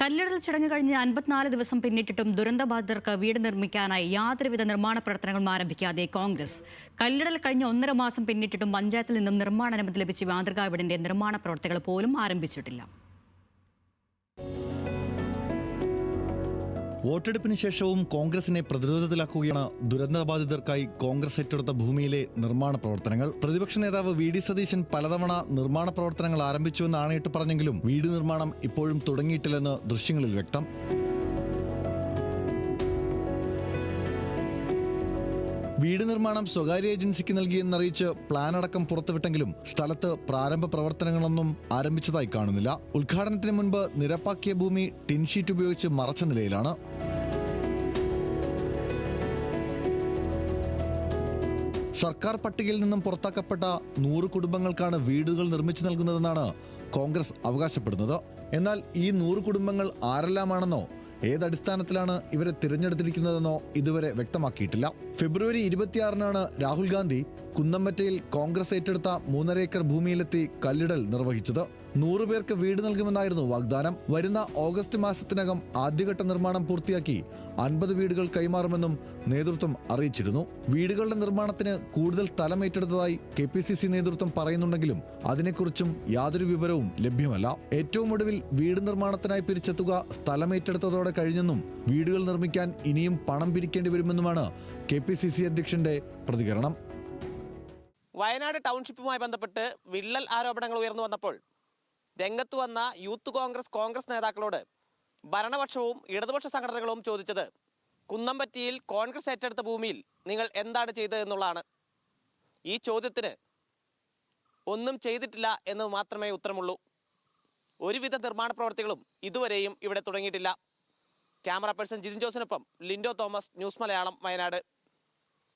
കല്ലിടൽ ചടങ്ങ് കഴിഞ്ഞ് 54 ദിവസം പിന്നിട്ടിട്ടും ദുരന്തബാധിതർക്ക് വീട് നിർമ്മിക്കാനായി യാതൊരുവിധ നിർമ്മാണ പ്രവർത്തനങ്ങളും ആരംഭിക്കാതെ കോൺഗ്രസ്. കല്ലിടൽ കഴിഞ്ഞ് 1.5 മാസം പിന്നിട്ടിട്ടും പഞ്ചായത്തിൽ നിന്നും നിർമ്മാണ അനുമതി ലഭിച്ച മാതൃകാ വീടിന്റെ നിർമ്മാണ പ്രവർത്തികൾ പോലും ആരംഭിച്ചിട്ടില്ല. വോട്ടെടുപ്പിന് ശേഷവും കോൺഗ്രസിനെ പ്രതിരോധത്തിലാക്കുകയാണ് ദുരന്തബാധിതർക്കായി കോൺഗ്രസ് ഏറ്റെടുത്ത ഭൂമിയിലെ നിർമ്മാണ പ്രവർത്തനങ്ങൾ. പ്രതിപക്ഷ നേതാവ് വി ഡി സതീശൻ പലതവണ നിർമ്മാണ പ്രവർത്തനങ്ങൾ ആരംഭിച്ചുവെന്ന് ആണയിട്ട് പറഞ്ഞെങ്കിലും വീട് നിർമ്മാണം ഇപ്പോഴും തുടങ്ങിയിട്ടില്ലെന്ന് ദൃശ്യങ്ങളിൽ വ്യക്തം. വീട് നിർമ്മാണം സ്വകാര്യ ഏജൻസിക്ക് നൽകിയെന്നറിയിച്ച് പ്ലാൻ അടക്കം പുറത്തുവിട്ടെങ്കിലും സ്ഥലത്ത് പ്രാരംഭ പ്രവർത്തനങ്ങളൊന്നും ആരംഭിച്ചതായി കാണുന്നില്ല. ഉദ്ഘാടനത്തിന് മുൻപ് നിരപ്പാക്കിയ ഭൂമി ടിൻഷീറ്റ് ഉപയോഗിച്ച് മറച്ച നിലയിലാണ്. സർക്കാർ പട്ടികയിൽ നിന്നും പുറത്താക്കപ്പെട്ട 100 കുടുംബങ്ങൾക്കാണ് വീടുകൾ നിർമ്മിച്ചു നൽകുന്നതെന്നാണ് കോൺഗ്രസ് അവകാശപ്പെടുന്നത്. എന്നാൽ ഈ 100 കുടുംബങ്ങൾ ആരെല്ലാമാണെന്നോ ഏതടിസ്ഥാനത്തിലാണ് ഇവരെ തിരഞ്ഞെടുത്തിരിക്കുന്നതെന്നോ ഇതുവരെ വ്യക്തമാക്കിയിട്ടില്ല. ഫെബ്രുവരി 26-നാണ് രാഹുൽ ഗാന്ധി കുന്നമ്പറ്റയിൽ കോൺഗ്രസ് ഏറ്റെടുത്ത 3.5 ഏക്കർ ഭൂമിയിലെത്തി കല്ലിടൽ നിർവഹിച്ചത്. 100 പേർക്ക് വീട് നൽകുമെന്നായിരുന്നു വാഗ്ദാനം. വരുന്ന ഓഗസ്റ്റ് മാസത്തിനകം ആദ്യഘട്ട നിർമ്മാണം പൂർത്തിയാക്കി 50 വീടുകൾ കൈമാറുമെന്നും നേതൃത്വം അറിയിച്ചിരുന്നു. വീടുകളുടെ നിർമ്മാണത്തിന് കൂടുതൽ സ്ഥലം ഏറ്റെടുത്തതായി KPCC നേതൃത്വം പറയുന്നുണ്ടെങ്കിലും അതിനെക്കുറിച്ചും യാതൊരു വിവരവും ലഭ്യമല്ല. ഏറ്റവും ഒടുവിൽ വീട് നിർമ്മാണത്തിനായി പിരിച്ച തുക സ്ഥലം ഏറ്റെടുത്തതോടെ കഴിഞ്ഞെന്നും വീടുകൾ നിർമ്മിക്കാൻ ഇനിയും പണം പിരിക്കേണ്ടി വരുമെന്നുമാണ് KPCC അധ്യക്ഷന്റെ പ്രതികരണം. വയനാട് ടൗൺഷിപ്പുമായി ബന്ധപ്പെട്ട് വിള്ളൽ ആരോപണങ്ങൾ ഉയർന്നു വന്നപ്പോൾ രംഗത്ത് വന്ന യൂത്ത് കോൺഗ്രസ് നേതാക്കളോട് ഭരണപക്ഷവും ഇടതുപക്ഷ സംഘടനകളും ചോദിച്ചത് കുന്നമ്പറ്റിയിൽ കോൺഗ്രസ് ഏറ്റെടുത്ത ഭൂമിയിൽ നിങ്ങൾ എന്താണ് ചെയ്തത് എന്നുള്ളതാണ്. ഈ ചോദ്യത്തിന് ഒന്നും ചെയ്തിട്ടില്ല എന്ന് മാത്രമേ ഉത്തരമുള്ളൂ. ഒരുവിധ നിർമ്മാണ പ്രവർത്തികളും ഇതുവരെയും ഇവിടെ തുടങ്ങിയിട്ടില്ല. ക്യാമറ പേഴ്സൺ ജിതിൻ ജോസിനൊപ്പം ലിൻഡോ തോമസ്, ന്യൂസ് മലയാളം, വയനാട്.